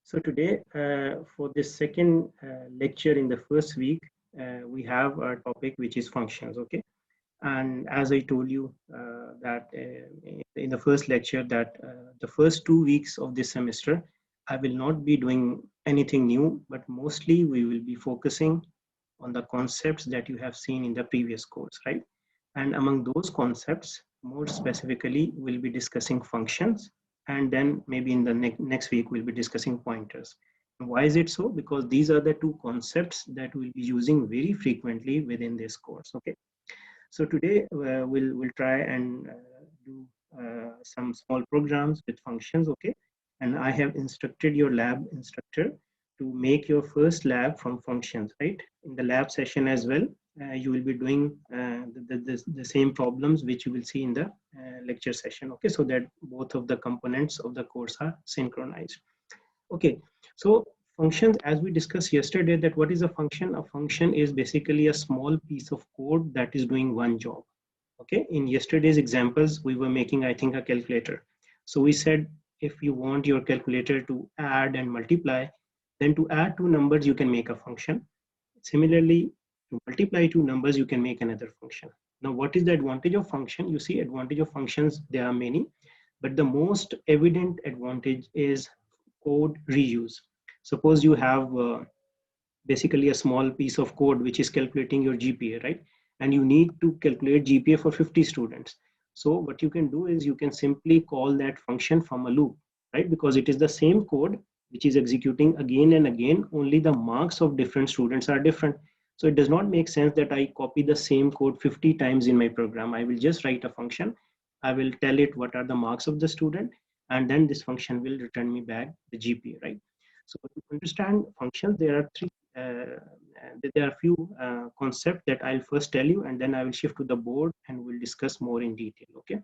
So today, for this second lecture in the first week, we have a topic which is functions. Okay, and as I told you that in the first lecture that the first 2 weeks of this semester, I will not be doing anything new, but mostly we will be focusing on the concepts that you have seen in the previous course, right? And among those concepts, more specifically, we'll be discussing functions, and then maybe in the next week, we'll be discussing pointers. And why is it so? Because these are the two concepts that we'll be using very frequently within this course, okay? So today, we'll try and do some small programs with functions, okay? And I have instructed your lab instructor to make your first lab from functions, right? In the lab session as well, you will be doing the same problems which you will see in the lecture session, okay? So that both of the components of the course are synchronized. Okay, so functions, as we discussed yesterday, that what is a function? A function is basically a small piece of code that is doing one job. Okay, in yesterday's examples, we were making, I think, a calculator. So we said, if you want your calculator to add and multiply, then to add two numbers, you can make a function. Similarly, to multiply two numbers, you can make another function. Now, what is the advantage of function? You see, advantage of functions, there are many, but the most evident advantage is code reuse. Suppose you have basically a small piece of code which is calculating your GPA, right? And you need to calculate GPA for 50 students. So what you can do is you can simply call that function from a loop, right? Because it is the same code which is executing again and again, only the marks of different students are different. So it does not make sense that I copy the same code 50 times in my program. I will just write a function. I will tell it what are the marks of the student, and then this function will return me back the GPA, right? So to understand functions, there are uh, there are a few concepts that I'll first tell you, and then I will shift to the board and we'll discuss more in detail. Okay.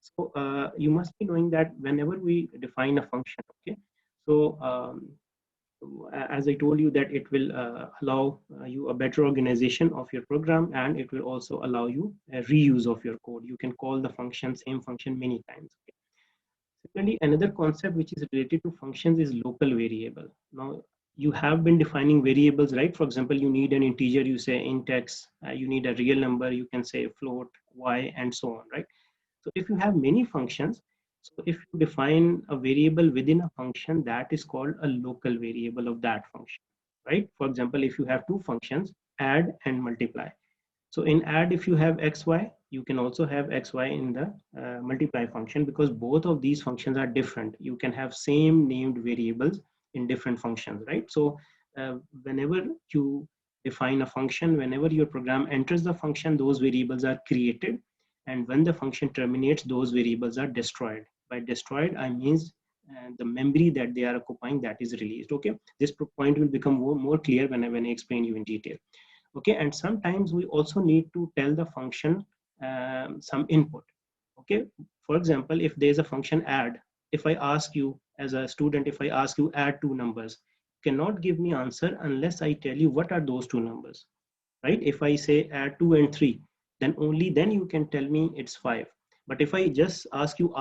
So you must be knowing that whenever we define a function, okay, so as I told you that it will allow you a better organization of your program, and it will also allow you a reuse of your code. You can call the function, same function many times. Okay? Similarly, another concept which is related to functions is local variable. Now, you have been defining variables, right? For example, you need an integer, you say int x, you need a real number, you can say float, y, and so on, right? So if you have many functions, so if you define a variable within a function, that is called a local variable of that function, right? For example, if you have two functions, add and multiply. So in add, if you have xy, you can also have xy in the multiply function, because both of these functions are different. You can have same named variables in different functions, right? So whenever you define a function, whenever your program enters the function, those variables are created. And when the function terminates, those variables are destroyed. By destroyed, I means the memory that they are occupying, that is released. Okay, this point will become more clear when I explain you in detail. Okay, and sometimes we also need to tell the function some input. Okay, for example, if there's a function add, if I ask you as a student, if I ask you add two numbers, you cannot give me answer unless I tell you what are those two numbers, right? If I say add 2 and 3, then only then you can tell me it's 5. But if I just ask you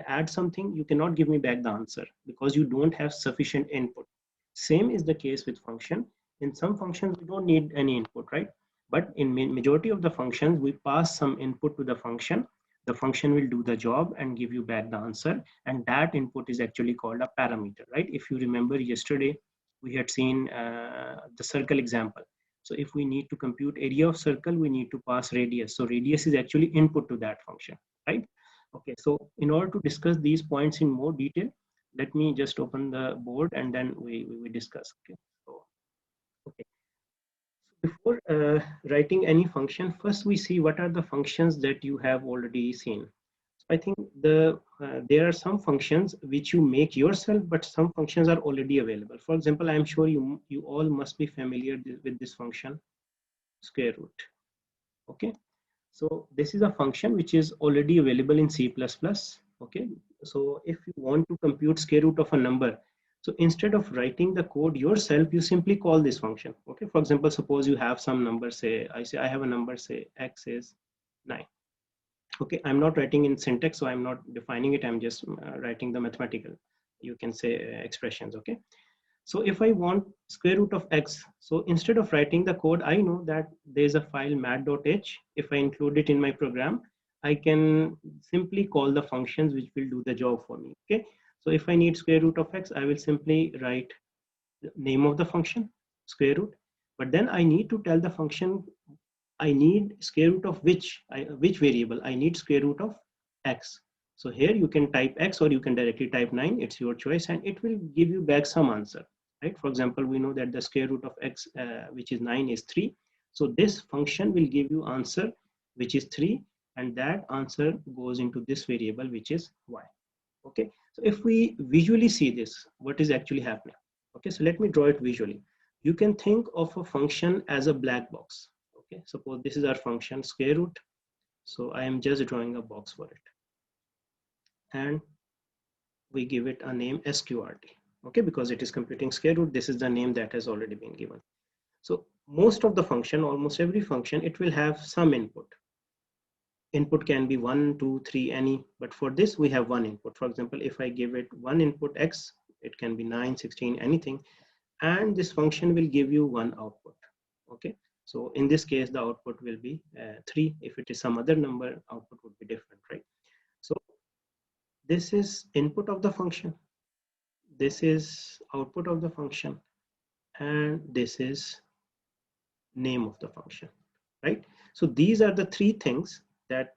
add something, you cannot give me back the answer because you don't have sufficient input. Same is the case with function. In some functions, we don't need any input, right? But in majority of the functions, we pass some input to the function. The function will do the job and give you back the answer. And that input is actually called a parameter, right? If you remember yesterday, we had seen the circle example. So if we need to compute area of circle, we need to pass radius. So radius is actually input to that function, right? Okay, so in order to discuss these points in more detail, let me just open the board and then we discuss. Okay, so okay. So before writing any function, first we see what are the functions that you have already seen. So I think there are some functions which you make yourself, but some functions are already available. For example, I'm sure you all must be familiar with this function, square root. Okay, so this is a function which is already available in C++. Okay, so if you want to compute square root of a number, so instead of writing the code yourself, you simply call this function. Okay, for example, suppose you have some number, say I have a number, say x is 9. Okay, I'm not writing in syntax, so I'm not defining it, I'm just writing the mathematical. you can say expressions. Okay, so if I want square root of x, so instead of writing the code, I know that there's a file mat.h. If I include it in my program, I can simply call the functions which will do the job for me. Okay, so if I need square root of x, I will simply write the name of the function, square root, but then I need to tell the function I need square root of which variable. I need square root of x. So here you can type x or you can directly type 9. It's your choice, and it will give you back some answer, right? For example, we know that the square root of x, which is 9, is 3. So this function will give you answer, which is 3, and that answer goes into this variable, which is y. Okay, so if we visually see this, what is actually happening? Okay, so let me draw it visually. You can think of a function as a black box. Okay, suppose this is our function square root. So I am just drawing a box for it, and we give it a name sqrt. Okay, because it is computing square root, this is the name that has already been given. So most of the function, almost every function, it will have some input. Input can be 1, 2, 3, any, but for this we have one input. For example, if I give it one input x, it can be 9, 16, anything, and this function will give you one output. Okay, so in this case the output will be 3. If it is some other number, output would be different, right? So this is input of the function, this is output of the function, and this is name of the function, right? So these are the three things that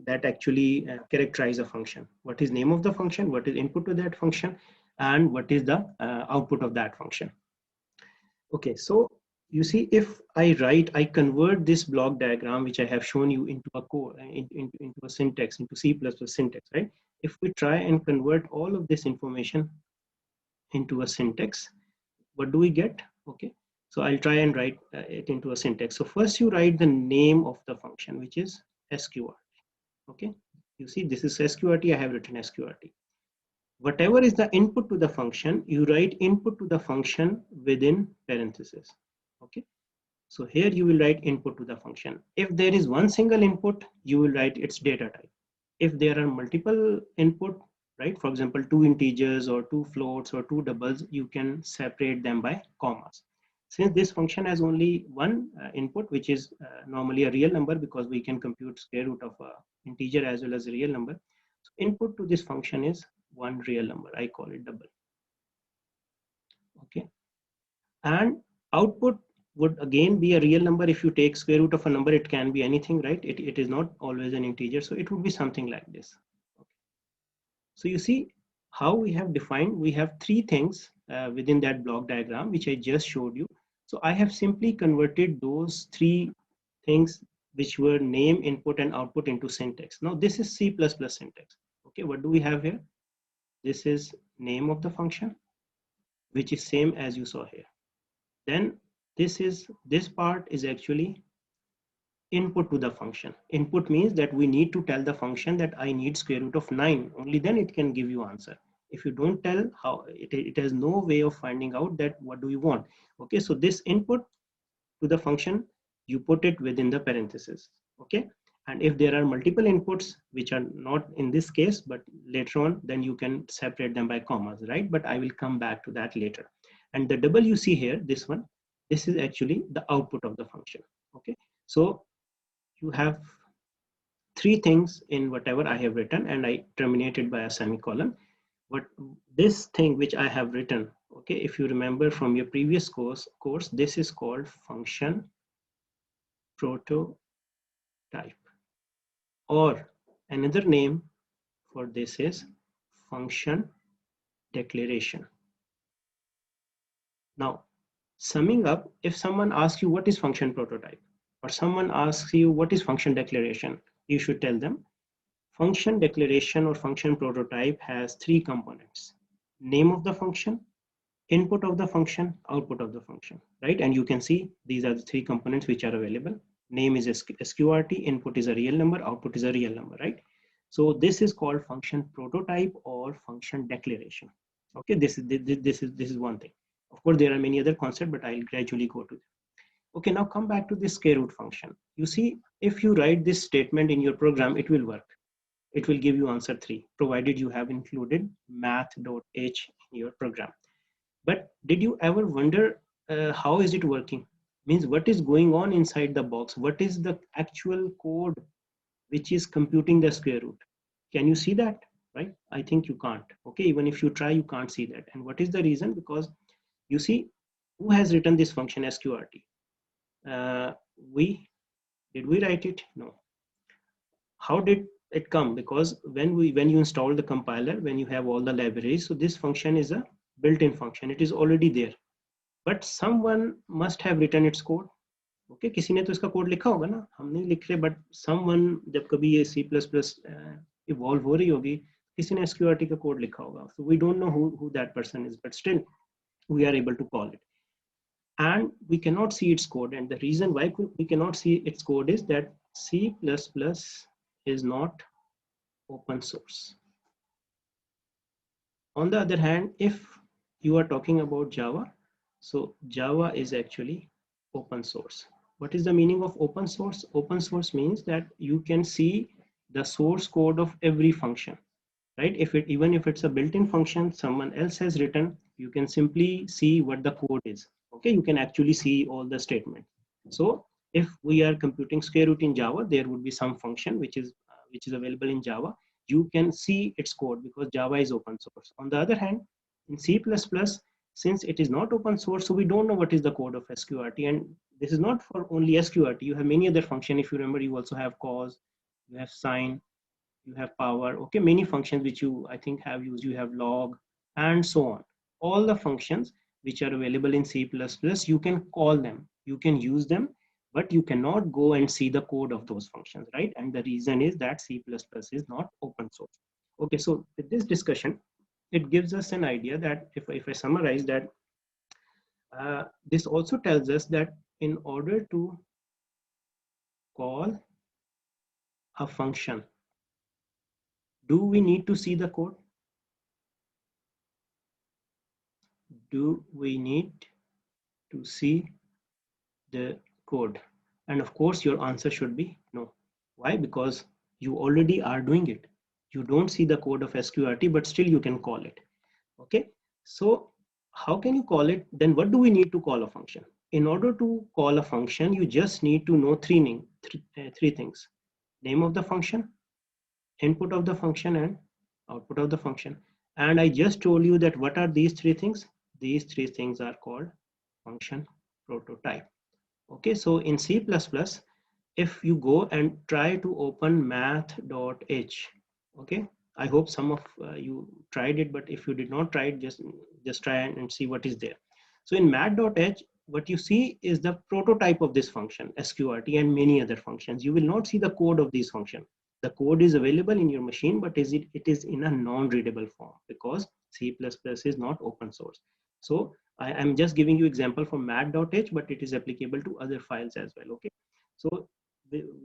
that actually characterize a function. What is name of the function, what is input to that function, and what is the output of that function. Okay, so you see, if I convert this block diagram which I have shown you into a code, into a syntax, into C++ syntax, right? If we try and convert all of this information into a syntax, what do we get? Okay, so I'll try and write it into a syntax. So first you write the name of the function, which is sqrt. Okay, you see this is sqrt, I have written sqrt. Whatever is the input to the function, you write input to the function within parentheses. Okay, so here you will write input to the function. If there is one single input, you will write its data type. If there are multiple input, right, for example, 2 integers or 2 floats or 2 doubles, you can separate them by commas. Since this function has only one input, which is normally a real number, because we can compute square root of a integer as well as a real number. So input to this function is one real number. I call it double. Okay, and output would again be a real number. If you take square root of a number, it can be anything, right? It is not always an integer, so it would be something like this. Okay. So you see how we have defined, we have three things within that block diagram which I just showed you. So I have simply converted those three things which were name, input, and output into syntax. Now this is C++ syntax. Okay, what do we have here? This is name of the function, which is same as you saw here. Then this part is actually input to the function. Input means that we need to tell the function that I need square root of 9. Only then it can give you answer. If you don't tell, how it has no way of finding out that what do you want. Okay, so this input to the function, you put it within the parentheses. Okay, and if there are multiple inputs, which are not in this case but later on, then you can separate them by commas, right? But I will come back to that later. And the double you see here, this one, this is actually the output of the function. Okay, so you have three things in whatever I have written, and I terminated by a semicolon. But this thing which I have written, okay, if you remember from your previous course, this is called function prototype, or another name for this is function declaration. Now, summing up, if someone asks you what is function prototype, or someone asks you what is function declaration, you should tell them function declaration or function prototype has three components: name of the function, input of the function, output of the function, right? And you can see these are the three components which are available. Name is sqrt, input is a real number, output is a real number, right? So this is called function prototype or function declaration. Okay, this is one thing. Of course, there are many other concepts, but I'll gradually go to them. Okay, now come back to this square root function. You see, if you write this statement in your program, it will work. it will give you answer 3, provided you have included math.h in your program. But did you ever wonder how is it working? Means what is going on inside the box? What is the actual code which is computing the square root? Can you see that? Right? I think you can't. Okay, even if you try, you can't see that. And what is the reason? Because you see, who has written this function sqrt? We did we write it? No. How did it come? Because when you install the compiler, when you have all the libraries, so this function is a built-in function. It is already there. But someone must have written its code. Okay, किसी ने तो इसका code लिखा होगा ना, हम नहीं लिख रहे, but someone जब कभी ये C++ evolve हो रही होगी, किसी ने sqrt का कोड लिखा होगा. So we don't know who that person is, but still we are able to call it. And we cannot see its code, and the reason why we cannot see its code is that C++ is not open source. On the other hand, if you are talking about Java, so Java is actually open source. What is the meaning of open source? Open source means that you can see the source code of every function, right? Even if it's a built-in function someone else has written, you can simply see what the code is. Okay, you can actually see all the statements. So if we are computing square root in Java, there would be some function which is available in Java. You can see its code because Java is open source. On the other hand, in C++, since it is not open source, so we don't know what is the code of sqrt. And this is not for only sqrt. You have many other functions. If you remember, you also have cos, you have sine, you have power. Okay, many functions which you I think have used. You have log and so on. All the functions which are available in C++, you can call them, you can use them, but you cannot go and see the code of those functions, right? And the reason is that C++ is not open source. Okay, so with this discussion, it gives us an idea that if I summarize that, this also tells us that in order to call a function, do we need to see the code? Do we need to see the code? And of course, your answer should be no. Why? Because you already are doing it. You don't see the code of sqrt, but still you can call it. Okay, so how can you call it? Then what do we need to call a function? In order to call a function, you just need to know three things: name of the function, input of the function, and output of the function. And I just told you that what are these three things? These three things are called function prototype. Okay, so in C++, if you go and try to open math.h, okay, I hope some of you tried it, but if you did not try it, just try and see what is there. So in math.h, what you see is the prototype of this function sqrt and many other functions. You will not see the code of these functions. The code is available in your machine, but it is in a non-readable form because C++ is not open source. So I am just giving you example for math.h, but it is applicable to other files as well. Okay, so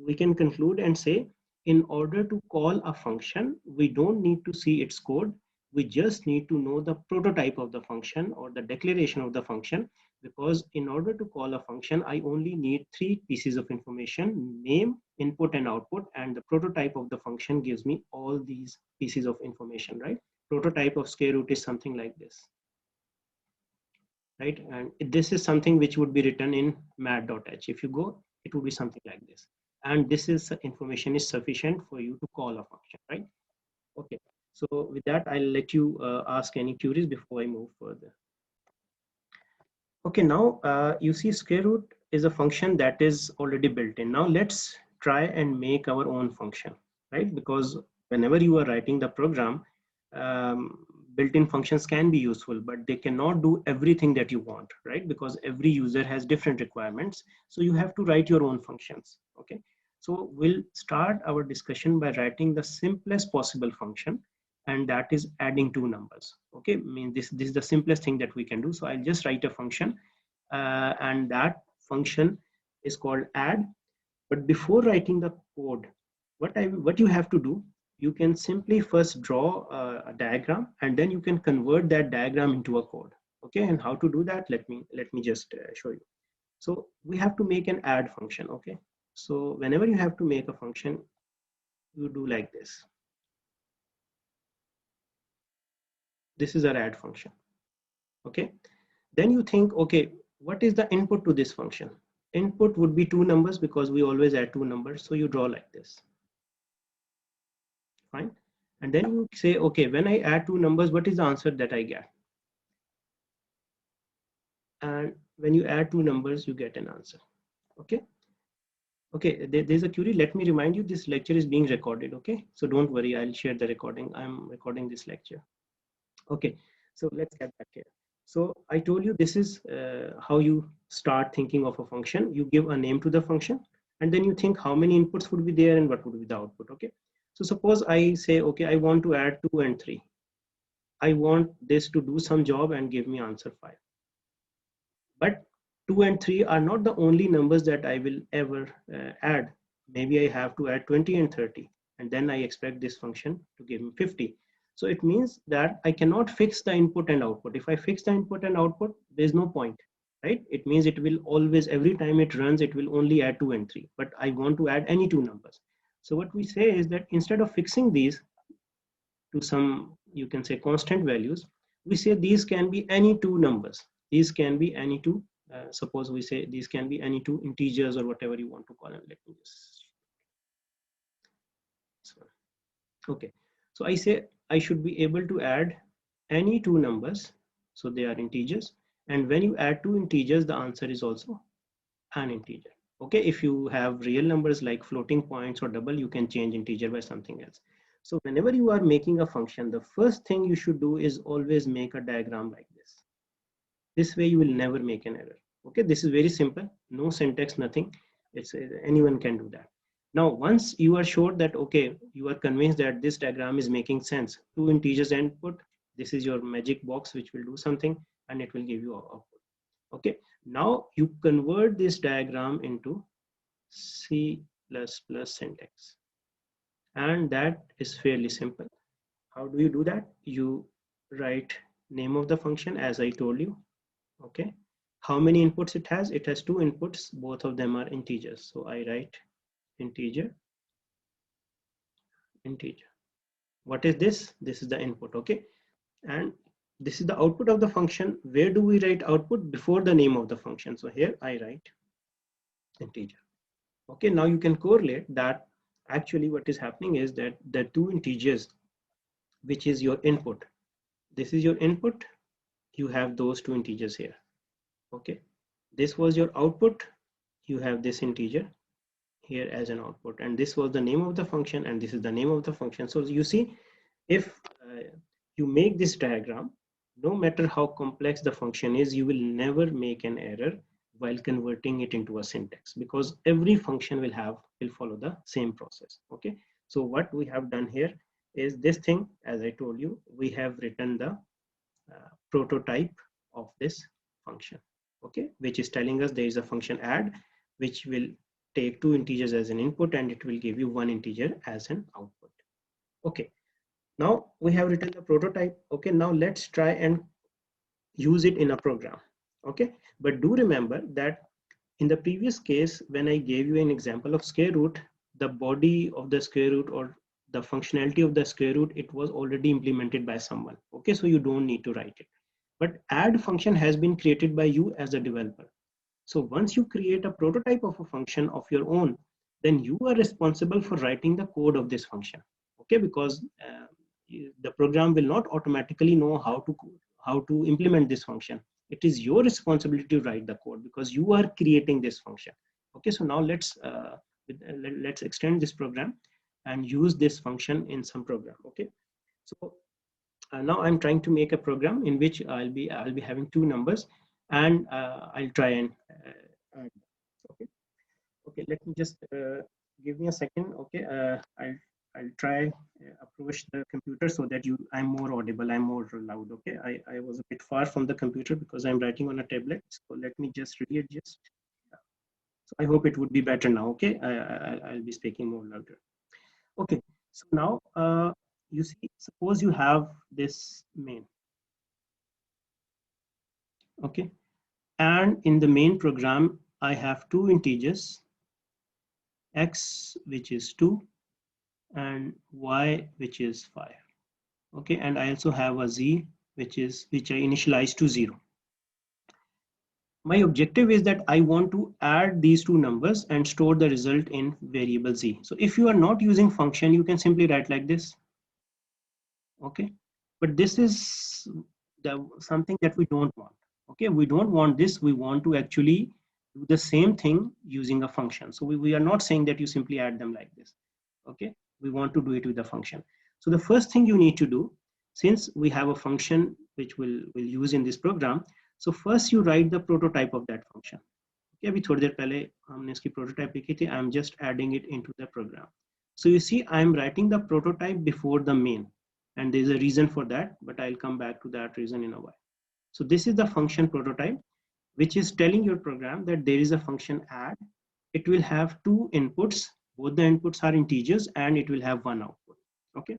we can conclude and say, in order to call a function, we don't need to see its code. We just need to know the prototype of the function or the declaration of the function, because in order to call a function, I only need three pieces of information: name, input, and output. And the prototype of the function gives me all these pieces of information, right? Prototype of square root is something like this, right? And this is something which would be written in math.h. If you go, it would be something like this. And this is information is sufficient for you to call a function, right? Okay. So with that, I'll let you ask any queries before I move further. Okay, now you see square root is a function that is already built in. Now let's try and make our own function, right? Because whenever you are writing the program, built-in functions can be useful, but they cannot do everything that you want, right? Because every user has different requirements. So you have to write your own functions, okay? So we'll start our discussion by writing the simplest possible function, and that is adding two numbers. Okay, I mean this is the simplest thing that we can do. So I'll just write a function, and that function is called add. But before writing the code, what you have to do, you can simply first draw a diagram, and then you can convert that diagram into a code. Okay, and how to do that? Let me just show you. So we have to make an add function. Okay, so whenever you have to make a function, you do like this. This is our add function. Okay, then you think, okay, what is the input to this function? Input would be two numbers because we always add two numbers, so you draw like this. Fine. And then you say, okay, when I add two numbers, what is the answer that I get? And when you add two numbers, you get an answer. Okay, okay, there's a query. Let me remind you, this lecture is being recorded. Okay, so don't worry, I'll share the recording. I'm recording this lecture. Okay, so let's get back here. So I told you this is how you start thinking of a function. You give a name to the function, and then you think how many inputs would be there and what would be the output. Okay, so suppose I say, okay, I want to add 2 and 3. I want this to do some job and give me answer 5. But 2 and 3 are not the only numbers that I will ever add. Maybe I have to add 20 and 30, and then I expect this function to give me 50. So it means that I cannot fix the input and output. If I fix the input and output, there's no point, right? It means it will always, every time it runs, it will only add 2 and 3, but I want to add any two numbers. So what we say is that instead of fixing these to some, you can say, constant values, we say these can be any two numbers. These can be any two, suppose we say these can be any two integers or whatever you want to call them. Let me just, okay, so I say I should be able to add any two numbers, so they are integers, and when you add two integers, the answer is also an integer. Okay, if you have real numbers like floating points or double, you can change integer by something else. So whenever you are making a function, the first thing you should do is always make a diagram like this. This way you will never make an error. Okay, this is very simple, no syntax, nothing. It's anyone can do that. Now once you are sure that, okay, you are convinced that this diagram is making sense, two integers input, this is your magic box which will do something and it will give you output. Okay, now you convert this diagram into C++ syntax, and that is fairly simple. How do you do that? You write name of the function as I told you. Okay, how many inputs it has? It has two inputs, both of them are integers, so I write integer. What is this? This is the input. Okay, and this is the output of the function. Where do we write output? Before the name of the function. So here I write integer. Okay, now you can correlate that actually what is happening is that the two integers, which is your input, this is your input, you have those two integers here. Okay, this was your output, you have this integer here as an output, and this was the name of the function, and this is the name of the function. So you see, if you make this diagram, no matter how complex the function is, you will never make an error while converting it into a syntax, because every function will follow the same process. Okay, so what we have done here is this thing. As I told you, we have written the prototype of this function, okay, which is telling us there is a function add, which will take two integers as an input and it will give you one integer as an output. Okay, now we have written the prototype. Okay, now let's try and use it in a program. Okay, but do remember that in the previous case, when I gave you an example of square root, the body of the square root or the functionality of the square root, it was already implemented by someone. Okay, so you don't need to write it. But add function has been created by you as a developer. So once you create a prototype of a function of your own, then you are responsible for writing the code of this function. Okay, because the program will not automatically know how to implement this function. It is your responsibility to write the code because you are creating this function. Okay, so now let's extend this program and use this function in some program. Okay, so now I'm trying to make a program in which I'll be having two numbers, and I'll try and okay. Okay, let me just give me a second. Okay, I'll try approach the computer so that I'm more audible, I'm more loud. Okay, I was a bit far from the computer because I'm writing on a tablet. So let me just readjust. So I hope it would be better now. Okay, I'll be speaking more louder. Okay, so now you see, suppose you have this main. Okay, and in the main program, I have two integers, x, which is 2, and y, which is 5. Okay, and I also have a z, which I initialize to 0. My objective is that I want to add these two numbers and store the result in variable z. So if you are not using function, you can simply write like this. Okay, but this is something that we don't want. Okay, we don't want this. We want to actually do the same thing using a function. So we are not saying that you simply add them like this. Okay, we want to do it with a function. So the first thing you need to do, since we have a function which we'll use in this program, so first you write the prototype of that function. Okay, अभी थोड़ी देर पहले हमने इसकी prototype लिखी थी. I'm just adding it into the program. So you see, I'm writing the prototype before the main, and there's a reason for that, but I'll come back to that reason in a while. So this is the function prototype, which is telling your program that there is a function add. It will have two inputs. Both the inputs are integers, and it will have one output. Okay,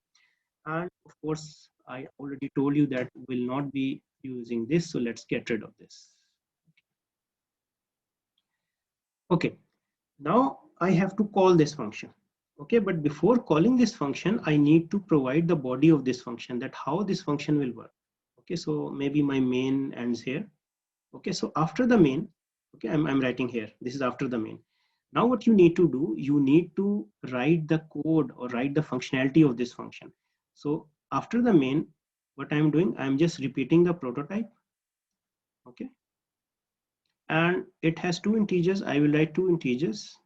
and of course I already told you that will not be using this, so let's get rid of this. Okay, now I have to call this function. Okay, but before calling this function, I need to provide the body of this function, that how this function will work. Okay, so maybe my main ends here. Okay, so after the main, okay, I'm writing here, this is after the main. Now what you need to do, you need to write the code or write the functionality of this function. So after the main, what I'm doing, I'm just repeating the prototype. Okay, and it has two integers. I will write two integers.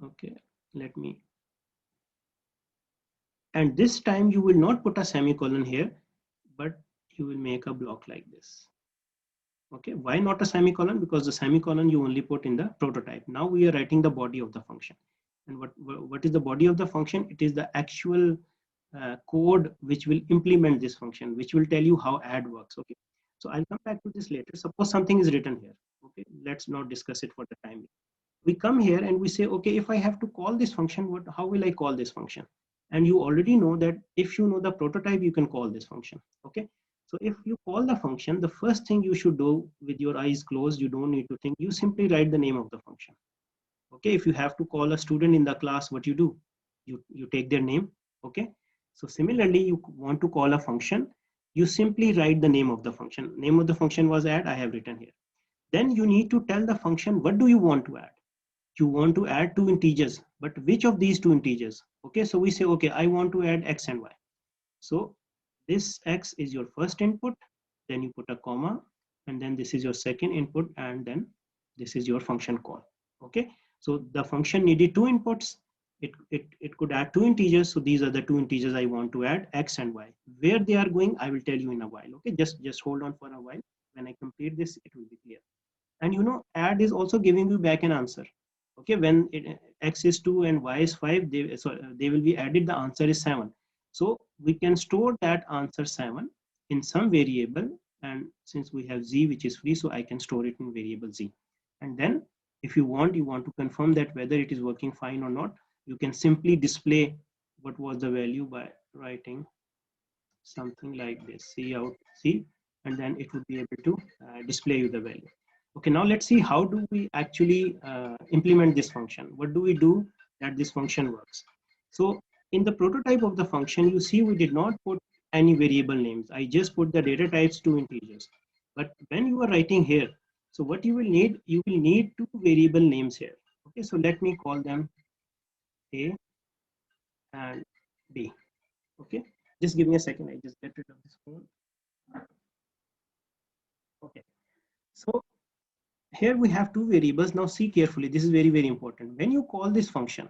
Okay, let me, and this time you will not put a semicolon here, but you will make a block like this. Okay, why not a semicolon? Because the semicolon you only put in the prototype. Now we are writing the body of the function. And what is the body of the function? It is the actual code which will implement this function, which will tell you how add works. Okay, so I'll come back to this later. Suppose something is written here. Okay, let's not discuss it for the time being. We come here and we say, okay, if I have to call this function, how will I call this function? And you already know that if you know the prototype, you can call this function. Okay, so if you call the function, the first thing you should do with your eyes closed, you don't need to think, you simply write the name of the function. Okay, if you have to call a student in the class, what you do? You take their name. Okay, so similarly, you want to call a function, you simply write the name of the function. Name of the function was add, I have written here. Then you need to tell the function, what do you want to add? You want to add two integers, but which of these two integers? Okay, so we say, okay, I want to add x and y. So this x is your first input, then you put a comma, and then this is your second input, and then this is your function call. Okay, so the function needed two inputs. It could add two integers, so these are the two integers I want to add, x and y. Where they are going, I will tell you in a while. Okay, just hold on for a while. When I complete this, it will be clear. And you know, add is also giving you back an answer. Okay, when x is 2 and y is 5, they will be added, the answer is 7. So we can store that answer 7 in some variable, and since we have z which is free, so I can store it in variable z. And then if you want to confirm that whether it is working fine or not, you can simply display what was the value by writing something like this, c out c, and then it would be able to display you the value. Okay, now let's see how do we actually implement this function. What do we do that this function works? So in the prototype of the function, you see we did not put any variable names. I just put the data types to integers. But when you are writing here, so what you will need two variable names here. Okay, so let me call them A and B. Okay, just give me a second. I just get rid of this phone. Okay, so here we have two variables. Now see carefully, this is very, very important. When you call this function,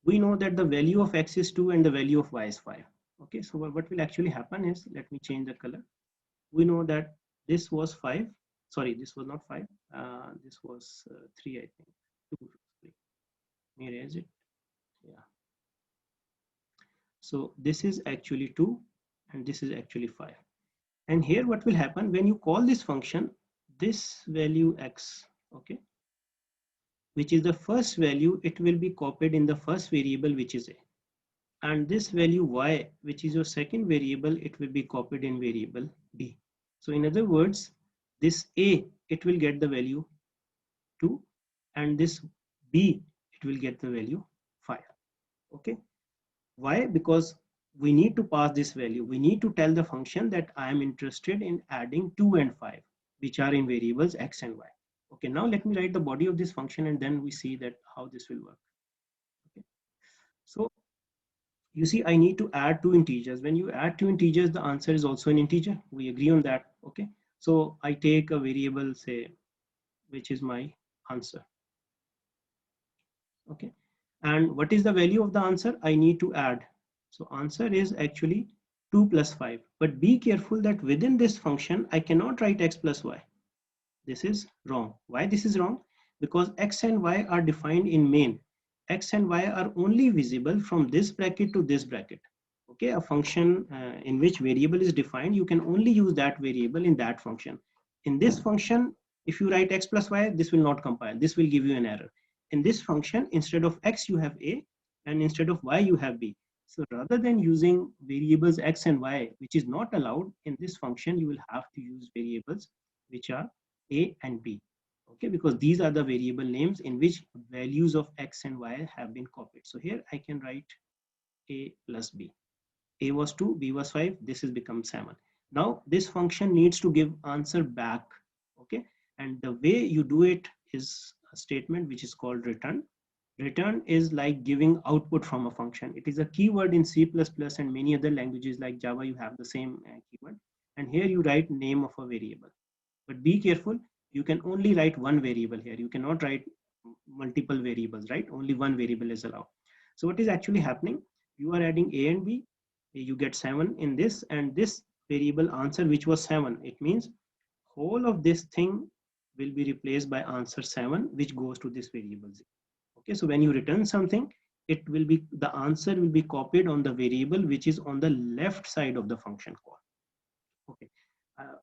we know that the value of x is 2 and the value of y is 5. Okay, so what will actually happen is, let me change the color. We know that this was 5. Sorry, this was not 5. This was 3, I think. 2, 3. Let me erase it. Yeah. So this is actually 2 and this is actually 5. And here what will happen when you call this function, this value x, okay, which is the first value, it will be copied in the first variable, which is a. And this value y, which is your second variable, it will be copied in variable b. So in other words, this a, it will get the value 2, and this b, it will get the value 5. Okay, why? Because we need to pass this value. We need to tell the function that I am interested in adding 2 and 5, which are in variables x and y. Okay, now let me write the body of this function and then we see that how this will work. Okay, so you see I need to add two integers. When you add two integers, the answer is also an integer. We agree on that. Okay, so I take a variable, say, which is my answer. Okay, and what is the value of the answer? I need to add. So answer is actually 2 plus 5, but be careful that within this function I cannot write x plus y. This is wrong. Why this is wrong? Because x and y are defined in main. X and y are only visible from this bracket to this bracket. Okay, a function in which variable is defined, you can only use that variable in that function. In this function, if you write x plus y, this will not compile. This will give you an error. In this function, instead of x, you have a, and instead of y, you have b. So rather than using variables x and y, which is not allowed in this function, you will have to use variables which are a and b. Okay, because these are the variable names in which values of x and y have been copied. So here I can write a plus b. A was 2, B was 5, this has become 7. Now this function needs to give answer back. Okay, and the way you do it is a statement which is called return. Return is like giving output from a function. It is a keyword in C++ and many other languages like Java. You have the same keyword, and here you write name of a variable. But be careful, you can only write one variable here. You cannot write multiple variables, right? Only one variable is allowed. So what is actually happening? You are adding a and b, you get 7 in this, and this variable answer, which was 7, it means whole of this thing will be replaced by answer 7, which goes to this variable z. Okay, so when you return something, it will be, the answer will be copied on the variable which is on the left side of the function call. Okay, uh,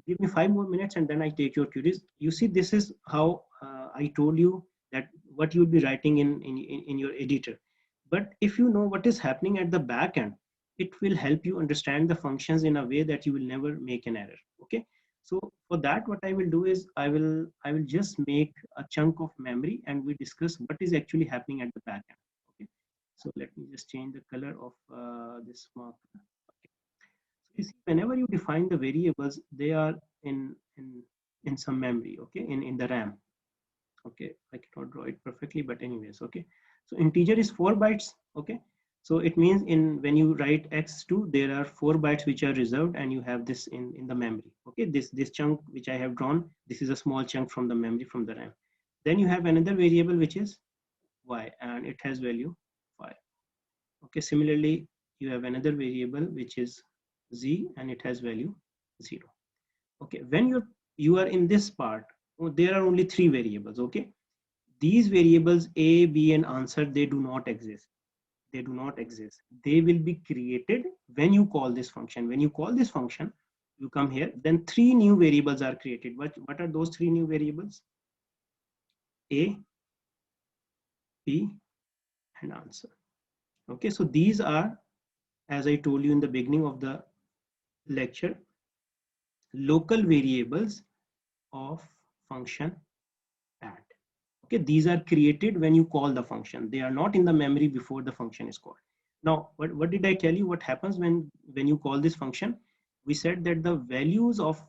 give me 5 more minutes and then I take your queries. You see, this is how I told you that what you'll be writing in your editor. But if you know what is happening at the back end, it will help you understand the functions in a way that you will never make an error. Okay, so for that, what I will do is I will just make a chunk of memory and we discuss what is actually happening at the back end. Okay, so let me just change the color of this marker. Okay. So you see, whenever you define the variables, they are in some memory. Okay, in the RAM. Okay, I cannot draw it perfectly, but anyways. Okay, so integer is 4 bytes. Okay, so it means in when you write x2, there are 4 bytes which are reserved, and you have this in the memory. Okay, this chunk which I have drawn, this is a small chunk from the memory from the RAM. Then you have another variable which is y, and it has value 5. Okay, similarly you have another variable which is z, and it has value 0. Okay, when you are in this part, there are only 3 variables. Okay, these variables a, b, and answer, they do not exist. They do not exist. They will be created when you call this function. When you call this function, you come here, then 3 new variables are created. What are those 3 new variables? A, b, and answer. Okay, so these are, as I told you in the beginning of the lecture, local variables of function add. Okay, these are created when you call the function. They are not in the memory before the function is called. Now, what did I tell you? What happens when you call this function? We said that the values of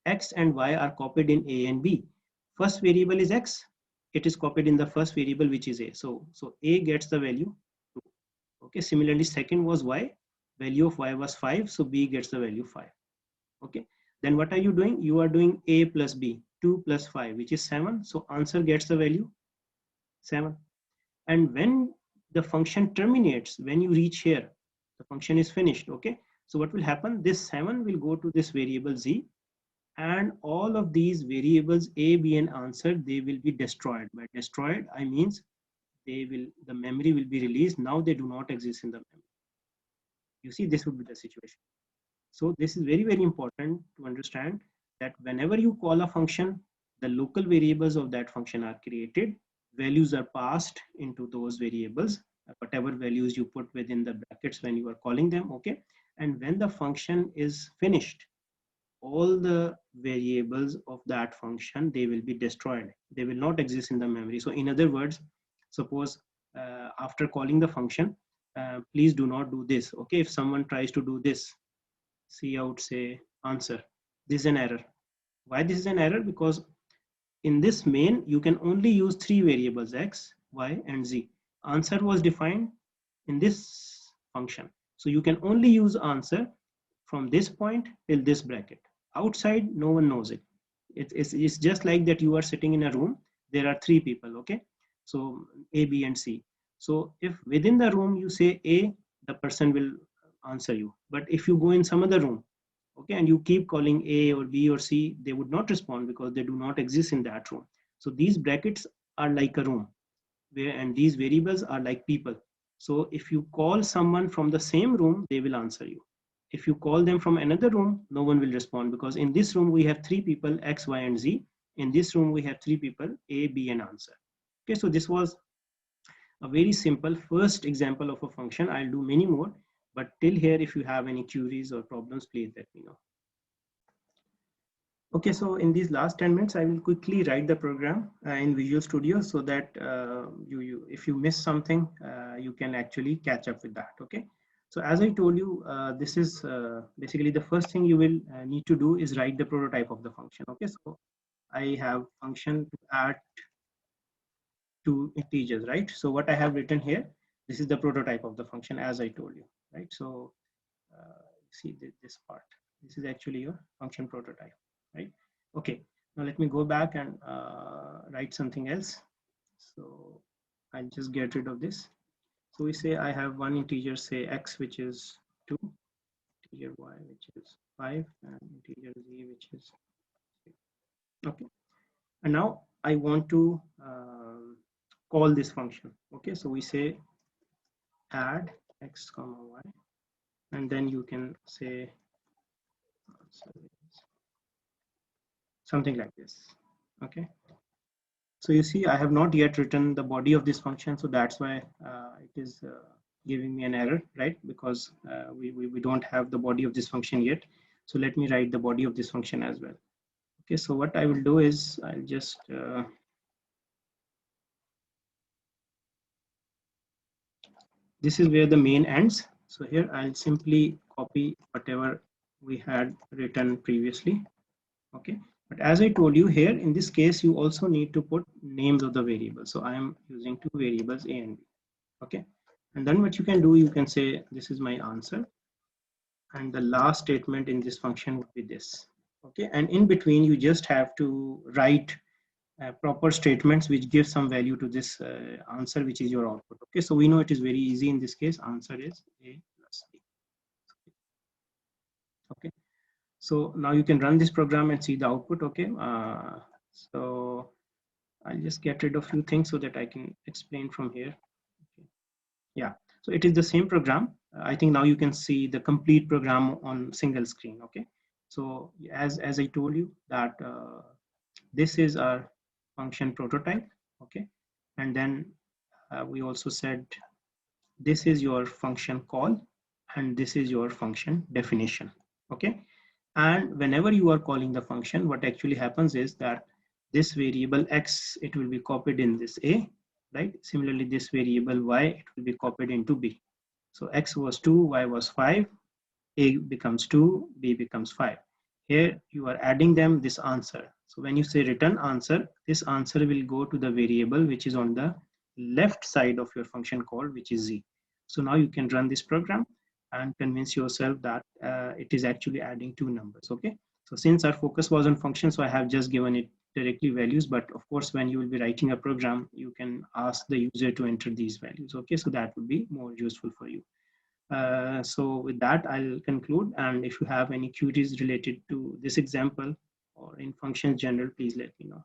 x and y are copied in a and b. First variable is x. It is copied in the first variable, which is a. So a gets the value 2. Okay, similarly, second was y. Value of y was 5. So b gets the value 5. Okay, then what are you doing? You are doing a plus b, 2 plus 5, which is 7. So answer gets the value 7. And when the function terminates, when you reach here, the function is finished. Okay, so what will happen? This 7 will go to this variable z, and all of these variables a, b, and answer, they will be destroyed. By destroyed, I means the memory will be released. Now they do not exist in the memory. You see, this would be the situation. So this is very, very important to understand that whenever you call a function, the local variables of that function are created. Values are passed into those variables, whatever values you put within the brackets when you are calling them. Okay, and when the function is finished, all the variables of that function, they will be destroyed. They will not exist in the memory. So in other words, suppose after calling the function, please do not do this. Okay, if someone tries to do this, cout say answer, this is an error. Why this is an error? Because in this main you can only use three variables, x, y, and z. Answer was defined in this function, so you can only use answer from this point till this bracket. Outside no one knows it. It's just like that you are sitting in a room, there are three people, okay, so a, b, and c. So if within the room you say a, the person will answer you, but if you go in some other room, okay, and you keep calling a or b or c, they would not respond because they do not exist in that room. So these brackets are like a room where, and these variables are like people. So if you call someone from the same room, they will answer you. If you call them from another room, no one will respond, because in this room we have three people, x, y, and z. In this room we have three people, a, b, and answer. Okay, so this was a very simple first example of a function. I'll do many more, but till here, if you have any queries or problems, please let me know. Okay, so in these last 10 minutes, I will quickly write the program in Visual Studio so that if you miss something, you can actually catch up with that. Okay, so as I told you, this is basically the first thing you will need to do is write the prototype of the function. Okay, so I have function to add two integers, right? So what I have written here, this is the prototype of the function as I told you, right? So see this part, this is actually your function prototype, right? Okay, now let me go back and write something else. So I'll just get rid of this. So we say I have one integer, say x, which is 2, integer y, which is 5, and integer z, which is 6. Okay, and now I want to call this function. Okay, so we say add x comma y, and then you can say something like this. Okay, so you see I have not yet written the body of this function, so that's why it is giving me an error, right? Because we don't have the body of this function yet. So let me write the body of this function as well. Okay, so what I will do is I'll just this is where the main ends. So here I'll simply copy whatever we had written previously. Okay, but as I told you here, in this case, you also need to put names of the variables. So I am using two variables, a and b. Okay, and then what you can do, you can say this is my answer, and the last statement in this function would be this. Okay, and in between you just have to write proper statements which give some value to this answer, which is your output. Okay, so we know it is very easy in this case. Answer is a plus b. Okay, so now you can run this program and see the output. Okay, so I'll just get rid of a few things so that I can explain from here. Okay. Yeah, so it is the same program. I think now you can see the complete program on single screen. Okay, so as I told you that this is our function prototype. Okay, and then we also said this is your function call and this is your function definition. Okay, and whenever you are calling the function, what actually happens is that this variable x, it will be copied in this a, right? Similarly, this variable y, it will be copied into b. So x was 2, y was 5, a becomes 2, b becomes 5. Here you are adding them this answer. So when you say return answer, this answer will go to the variable which is on the left side of your function call, which is z. So now you can run this program and convince yourself that it is actually adding two numbers. Okay, so since our focus was on function, so I have just given it directly values, but of course when you will be writing a program, you can ask the user to enter these values. Okay, so that would be more useful for you. So with that, I'll conclude. And if you have any queries related to this example or in functions general, please let me know.